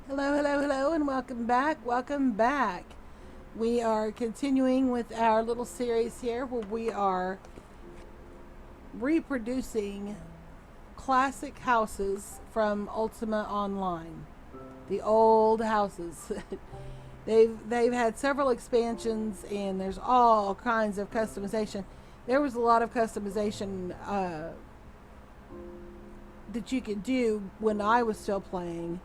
Hello, hello, hello, and welcome back. Welcome back. We are continuing with our little series here where we are reproducing classic houses from Ultima Online. The old houses. they've had several expansions and there's all kinds of customization. There was a lot of customization that you could do when I was still playing,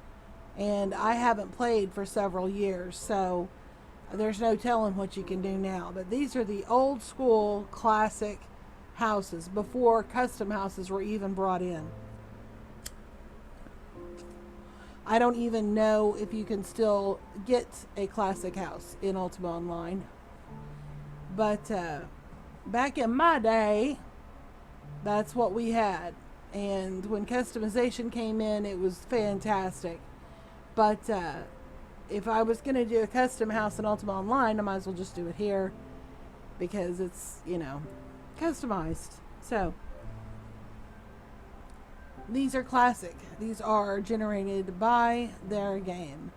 and I haven't played for several years, so there's no telling what you can do now. But these are the old school classic houses before custom houses were even brought in. I don't even know if you can still get a classic house in Ultima Online. But back in my day, that's what we had. And when customization came in, it was fantastic. But if I was going to do a custom house in Ultima Online, I might as well just do it here because it's, customized. So these are classic. These are generated by their game.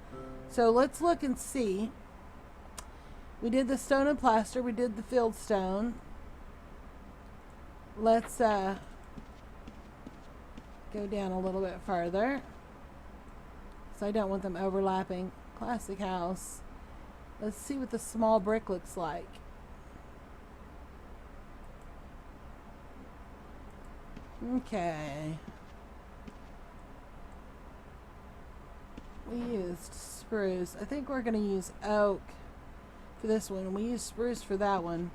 So let's look and see. We did the stone and plaster. We did the field stone. Let's go down a little bit further. So I don't want them overlapping. Classic house. Let's see what the small brick looks like. Okay. We used spruce. I think we're going to use oak for this one. We used spruce for that one.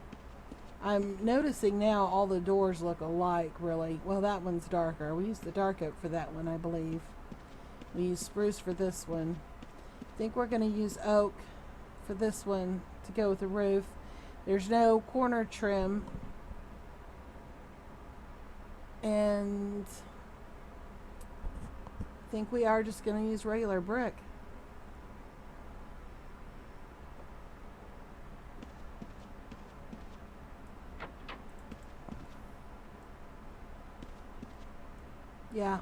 I'm noticing now all the doors look alike, really. Well, that one's darker. We used the dark oak for that one, I believe. We use spruce for this one. I think we're going to use oak for this one to go with the roof. There's no corner trim. And I think we are just going to use regular brick. Yeah.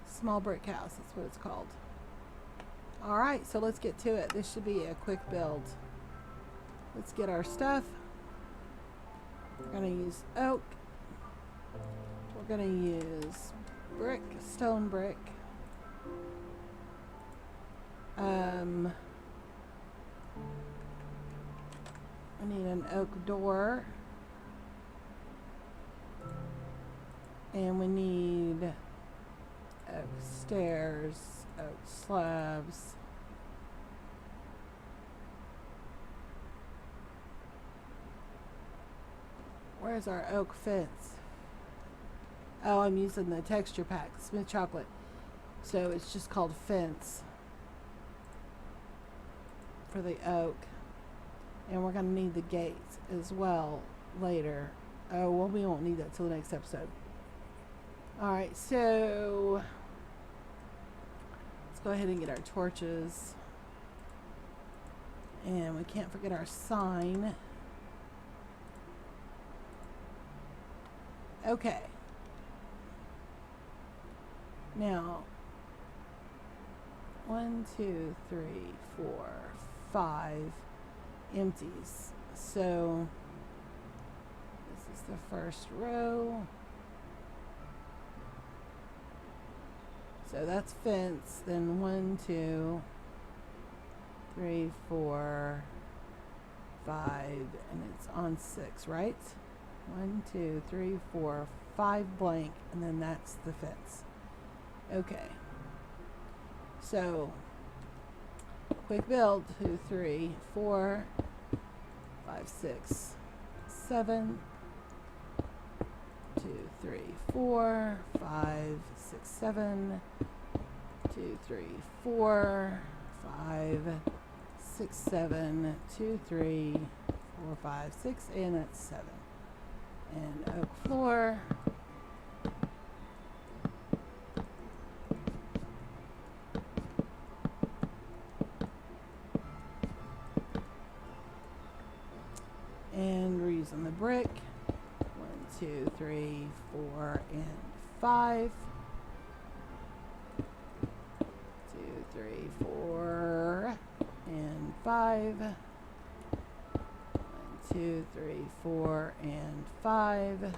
Small brick house, that's what it's called. Alright, so let's get to it. This should be a quick build. Let's get our stuff. We're going to use oak. We're going to use brick, stone brick. I need an oak door. And we need oak stairs, oak slabs. Where's our oak fence? Oh, I'm using the texture pack, Smith Chocolate. So it's just called fence for the oak. And we're going to need the gates as well later. Oh, well, we won't need that till the next episode. Alright, so let's go ahead and get our torches. And we can't forget our sign. Okay. Now, 1, 2, 3, 4, 5 empties. So this is the first row. So that's fence. Then 1, 2, 3, 4, 5, and it's on 6, right? 1, 2, 3, 4, 5 blank, and then that's the fence. Okay. So quick build. 2, 3, 4, 5, 6, 7. 2, 3, 4, 5, 6, 7. 2, 3, 4, 5, 6, 7. 2, 3, 4, 5, 6, and that's 7. And oak floor. And we're using the brick. 2, 3, 4, and 5. 2, 3, 4, and 5. 1, 2, 3, 4, and 5.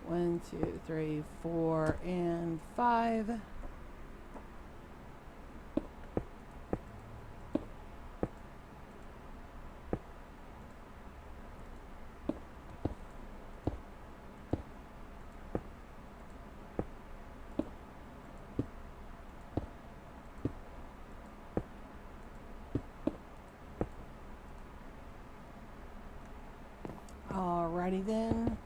1, 2, 3, 4, and 5. Alrighty then.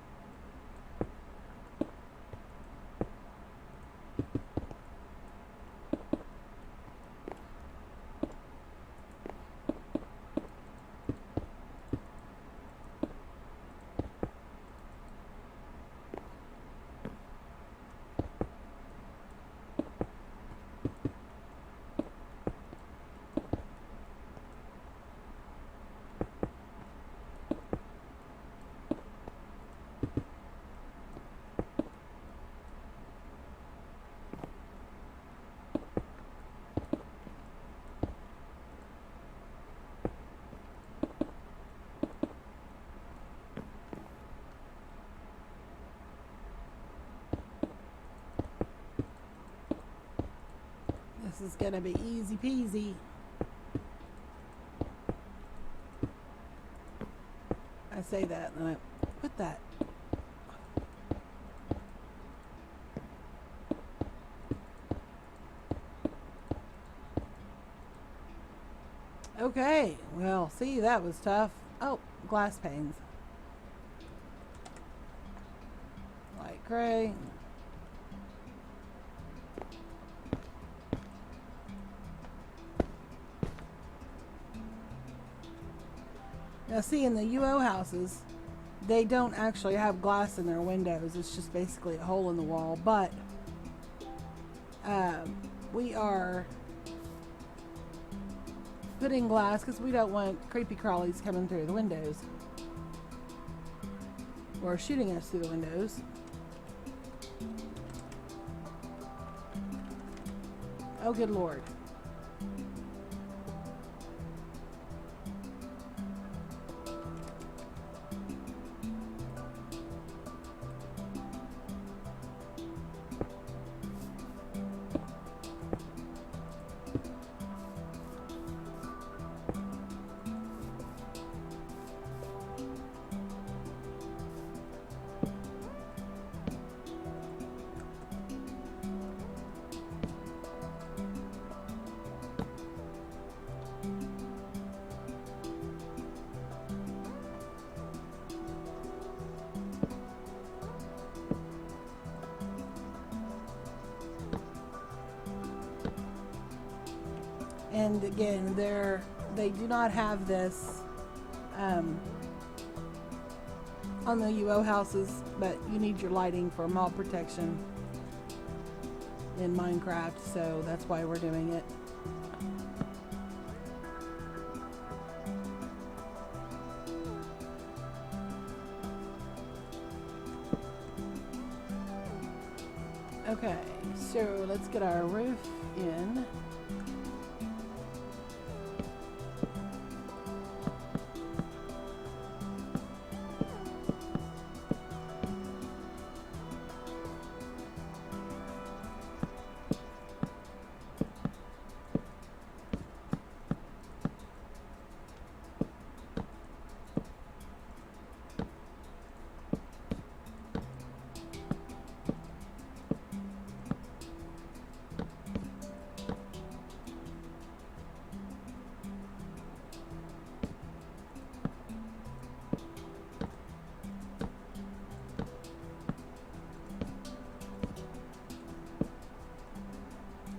This is gonna be easy peasy. I say that and I put that. Okay, well, see, that was tough. Oh, glass panes. Light gray. Now see, in the UO houses, they don't actually have glass in their windows. It's just basically a hole in the wall. But we are putting glass because we don't want creepy crawlies coming through the windows or shooting us through the windows. Oh, good Lord. And again, they do not have this on the UO houses, but you need your lighting for mob protection in Minecraft, so that's why we're doing it. Okay, so let's get our roof in.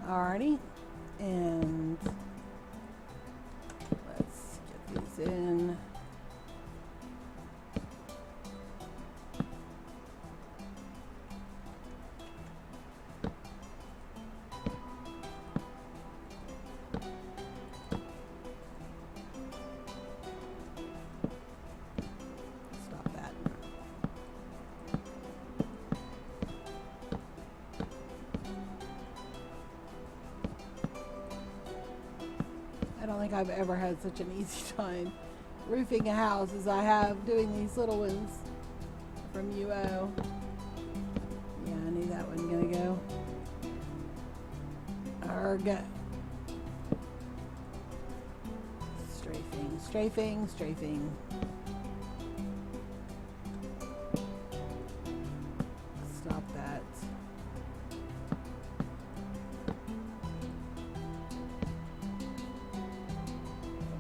Alrighty, and let's get these in. Stop that. think I've ever had such an easy time roofing a house as I have doing these little ones from UO. Yeah, I knew that wasn't gonna go. Arg. Strafing, strafing, strafing. Stop that.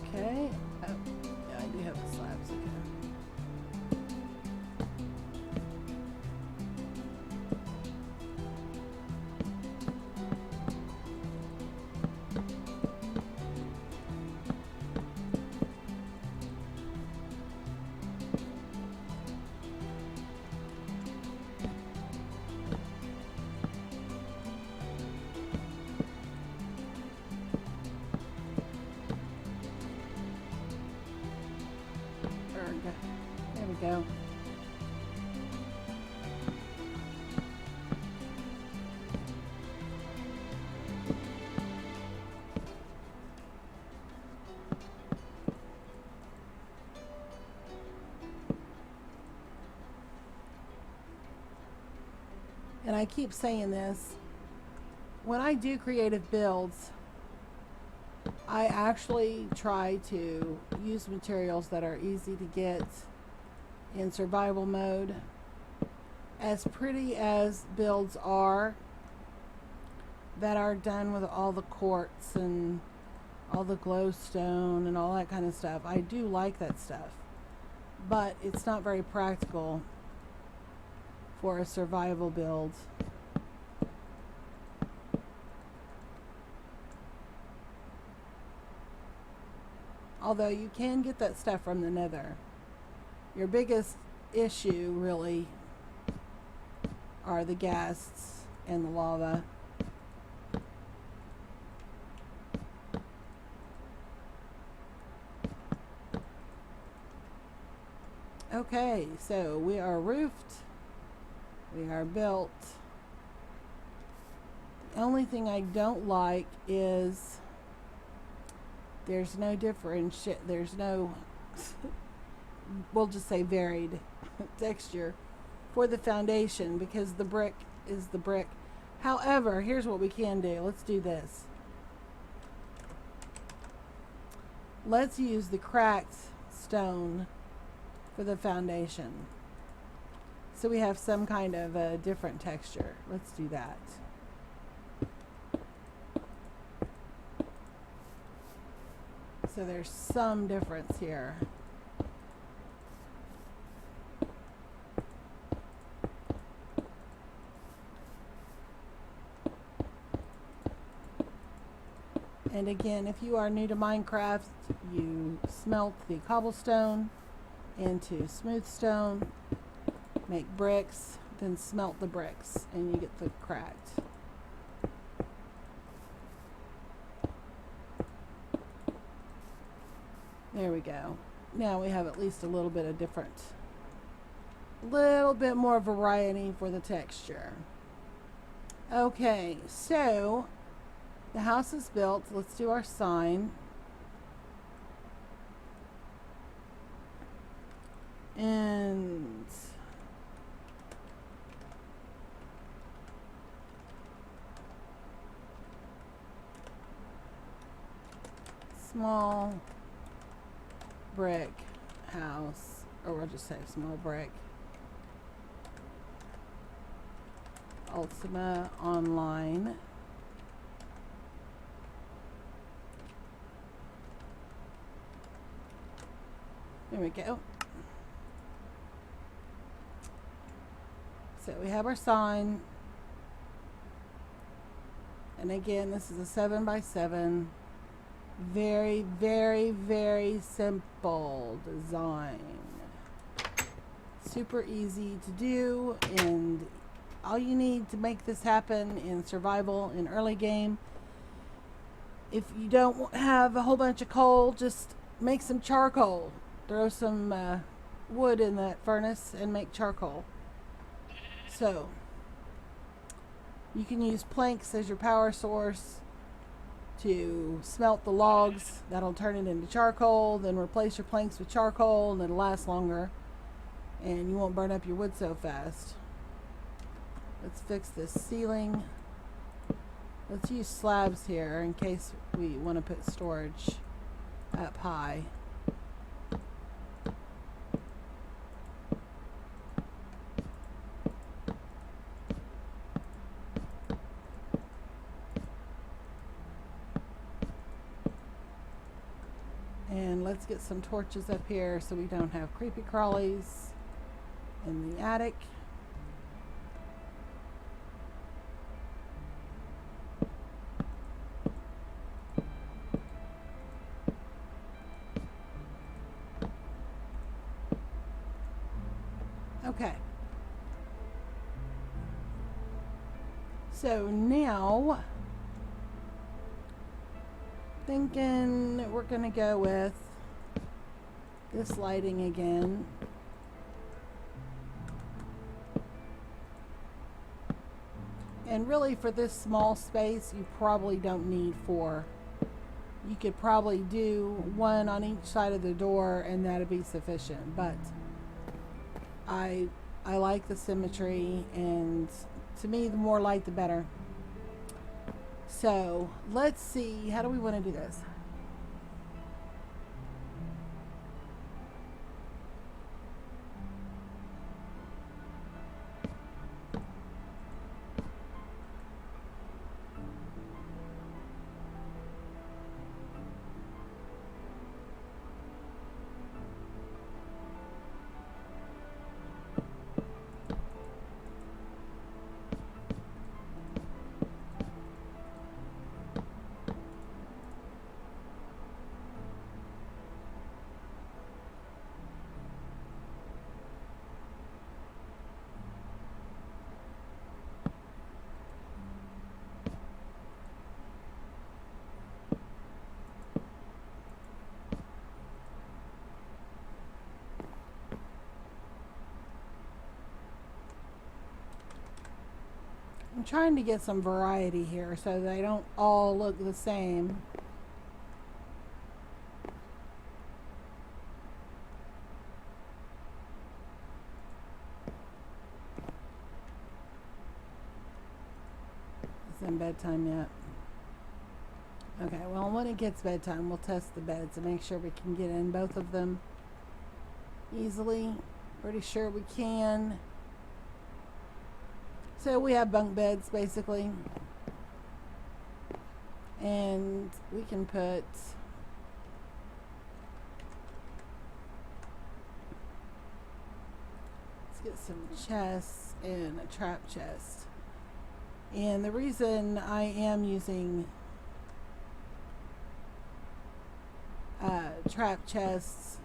Okay. Oh, yeah, I do have the slabs. Okay. There we go. And I keep saying this, when I do creative builds, I actually try to use materials that are easy to get in survival mode. As pretty as builds are that are done with all the quartz and all the glowstone and all that kind of stuff, I do like that stuff, but it's not very practical for a survival build. Although you can get that stuff from the Nether. Your biggest issue really are the ghasts and the lava. Okay, so we are roofed. We are built. The only thing I don't like is there's no there's no we'll just say varied texture for the foundation because the brick is the brick. However, here's what we can do. Let's do this. Let's use the cracked stone for the foundation, so we have some kind of a different texture. Let's do that. So there's some difference here. And again, if you are new to Minecraft, you smelt the cobblestone into smooth stone, make bricks, then smelt the bricks, and you get the cracked. There we go. Now we have at least a little bit of different, little bit more variety for the texture. Okay, so the house is built. Let's do our sign. And small brick house, or we'll just say small brick. Ultima Online. There we go. So we have our sign. And again, this is a 7x7. Very, very, very simple design. Super easy to do, and all you need to make this happen in survival in early game, if you don't have a whole bunch of coal, just make some charcoal. Throw some wood in that furnace and make charcoal. So you can use planks as your power source, to smelt the logs. That'll turn it into charcoal. Then replace your planks with charcoal and it'll last longer. And you won't burn up your wood so fast. Let's fix this ceiling. Let's use slabs here in case we want to put storage up high. And let's get some torches up here so we don't have creepy crawlies in the attic. Okay. So now, thinking we're gonna go with this lighting again. And really for this small space, you probably don't need 4. You could probably do 1 on each side of the door and that'd be sufficient. But I like the symmetry, and to me the more light the better. So let's see, how do we want to do this? I'm trying to get some variety here so they don't all look the same. Isn't bedtime yet? Okay, well when it gets bedtime we'll test the beds and make sure we can get in both of them easily. Pretty sure we can. So we have bunk beds basically, and we can put let's get some chests and a trap chest. And the reason I am using trap chests,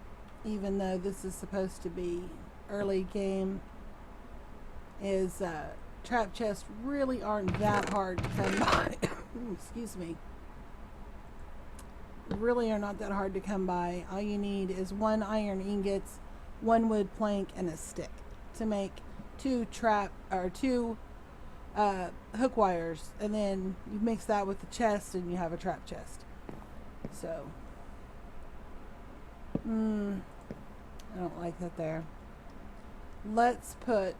even though this is supposed to be early game, is trap chests really aren't that hard to come by. Excuse me. Really are not that hard to come by. All you need is 1 iron ingot, 1 wood plank, and a stick to make 2 hook wires, and then you mix that with the chest and you have a trap chest. So I don't like that there. Let's put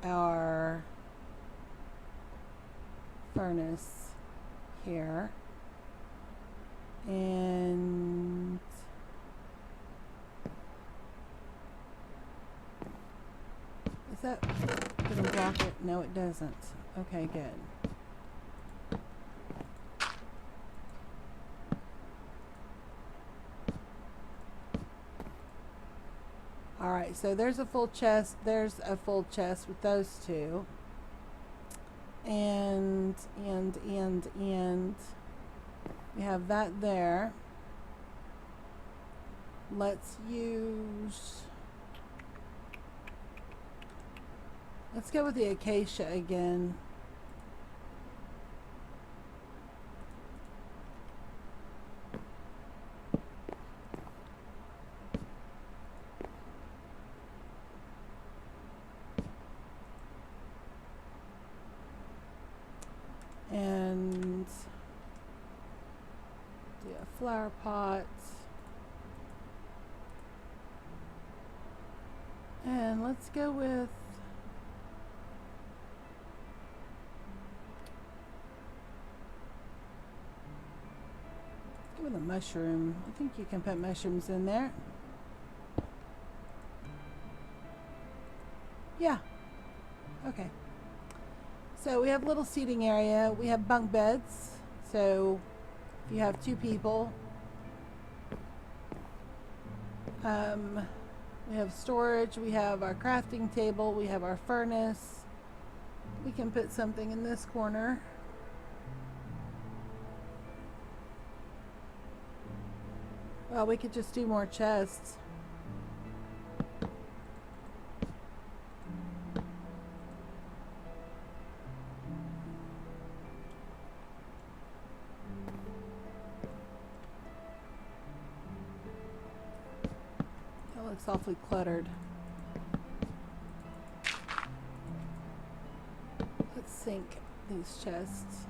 our furnace here, and is that gonna block it? No, it doesn't. Okay, good. Alright, so there's a full chest. There's a full chest with those 2. And we have that there. Let's use Let's go with the acacia again. And do a flower pot. And let's go with a mushroom. I think you can put mushrooms in there. Yeah. Okay. So we have a little seating area. We have bunk beds. So if you have 2 people, we have storage. We have our crafting table. We have our furnace. We can put something in this corner. Well, we could just do more chests. That looks awfully cluttered. Let's sink these chests.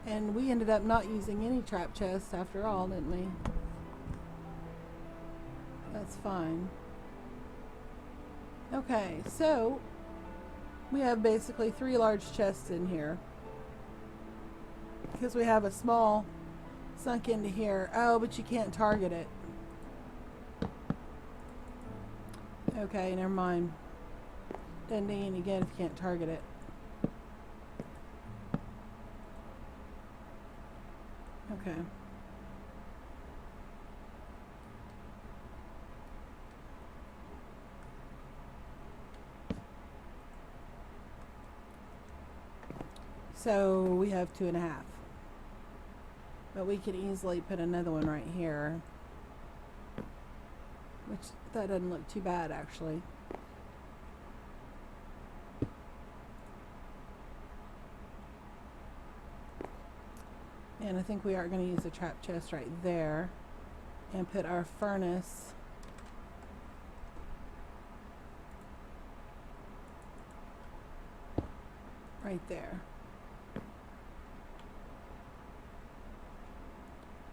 And we ended up not using any trap chests after all, didn't we? That's fine. Okay, so we have basically 3 large chests in here. Because we have a small sunk into here. Oh, but you can't target it. Okay, never mind. Doesn't do any good if you can't target it. Okay. So we have 2.5. But we could easily put another one right here. Which, that doesn't look too bad actually. And I think we are going to use a trap chest right there and put our furnace right there.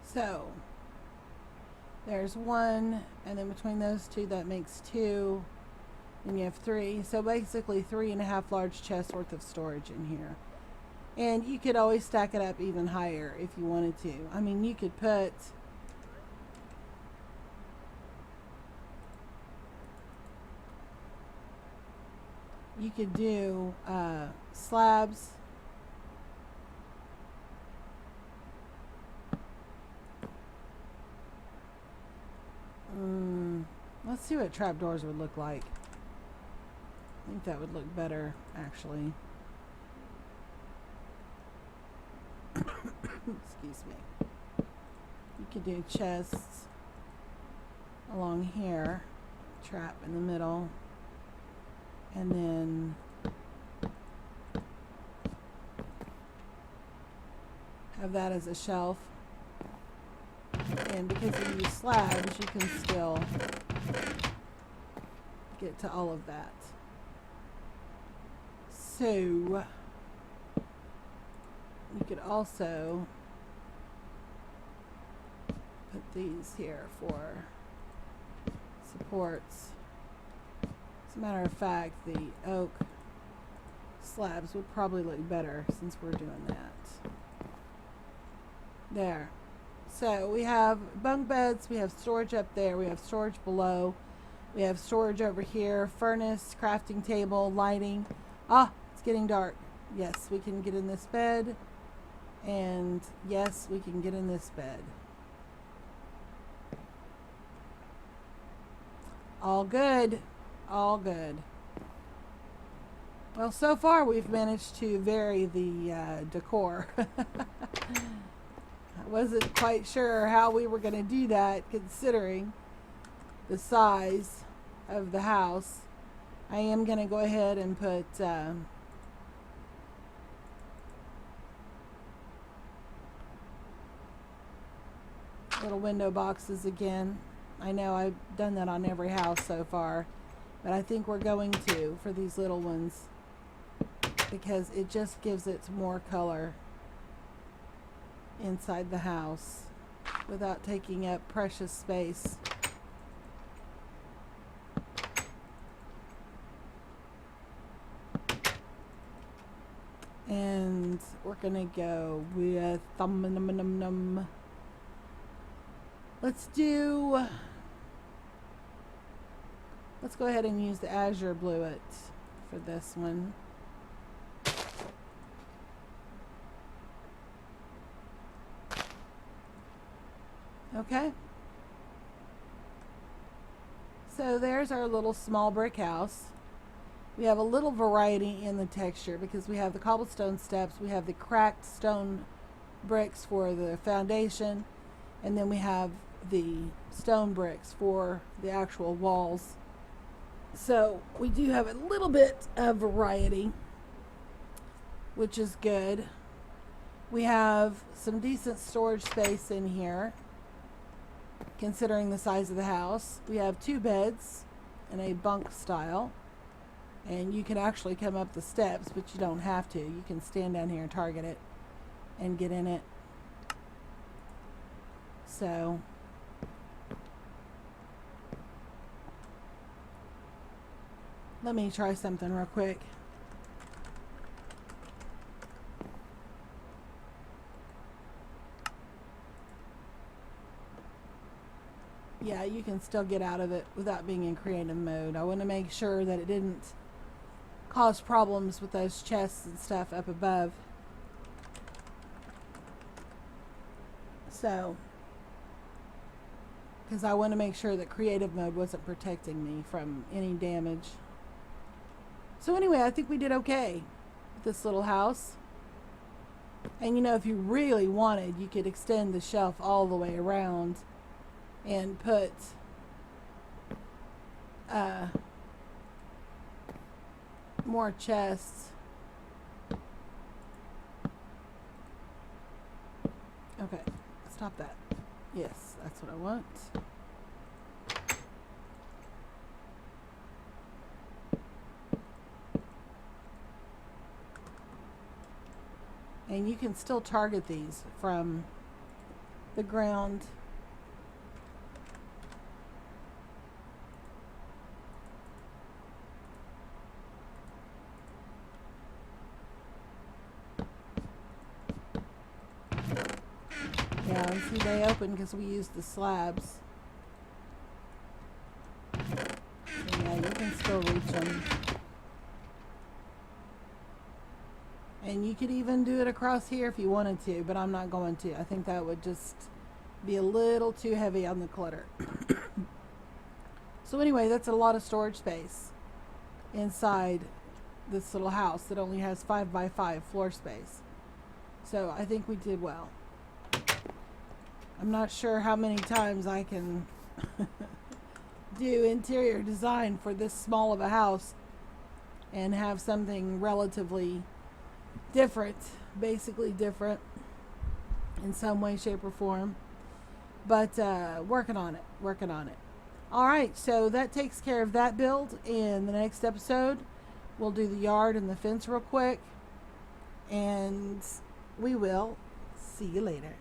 So there's 1, and then between those 2 that makes 2, and you have 3. So basically 3.5 large chests worth of storage in here. And you could always stack it up even higher if you wanted to. I mean, you could put do slabs. Let's see what trapdoors would look like. I think that would look better, actually. Excuse me. You could do chests along here, trap in the middle, and then have that as a shelf. And because you use slabs, you can still get to all of that. So you could also put these here for supports. As a matter of fact, the oak slabs would probably look better since we're doing that. There. So we have bunk beds, we have storage up there, we have storage below, we have storage over here, furnace, crafting table, lighting. Ah, it's getting dark. Yes, we can get in this bed. And yes, we can get in this bed. All good. All good. Well, so far we've managed to vary the decor. I wasn't quite sure how we were going to do that considering the size of the house, I am going to go ahead and put little window boxes again. I know I've done that on every house so far, but I think we're going to for these little ones because it just gives it more color inside the house without taking up precious space. And we're gonna go with let's go ahead and use the Azure Bluet for this one. Okay. So there's our little small brick house. We have a little variety in the texture because we have the cobblestone steps, we have the cracked stone bricks for the foundation, and then we have the stone bricks for the actual walls. So we do have a little bit of variety, which is good. We have some decent storage space in here, considering the size of the house. We have 2 beds in a bunk style. And you can actually come up the steps, but you don't have to. You can stand down here and target it and get in it. So let me try something real quick. Yeah, you can still get out of it without being in creative mode. I want to make sure that it didn't cause problems with those chests and stuff up above. So, because I want to make sure that creative mode wasn't protecting me from any damage. So anyway, I think we did okay with this little house. And you know, if you really wanted, you could extend the shelf all the way around and put more chests. Okay, stop that. Yes, that's what I want. And you can still target these from the ground. Yeah, and see, they open because we used the slabs. So yeah, you can still reach them. And you could even do it across here if you wanted to, but I'm not going to. I think that would just be a little too heavy on the clutter. So anyway, that's a lot of storage space inside this little house that only has 5 by 5 floor space. So I think we did well. I'm not sure how many times I can do interior design for this small of a house and have something relatively different, basically different in some way, shape, or form. But working on it. Alright, so that takes care of that build. In the next episode, we'll do the yard and the fence real quick. And we will see you later.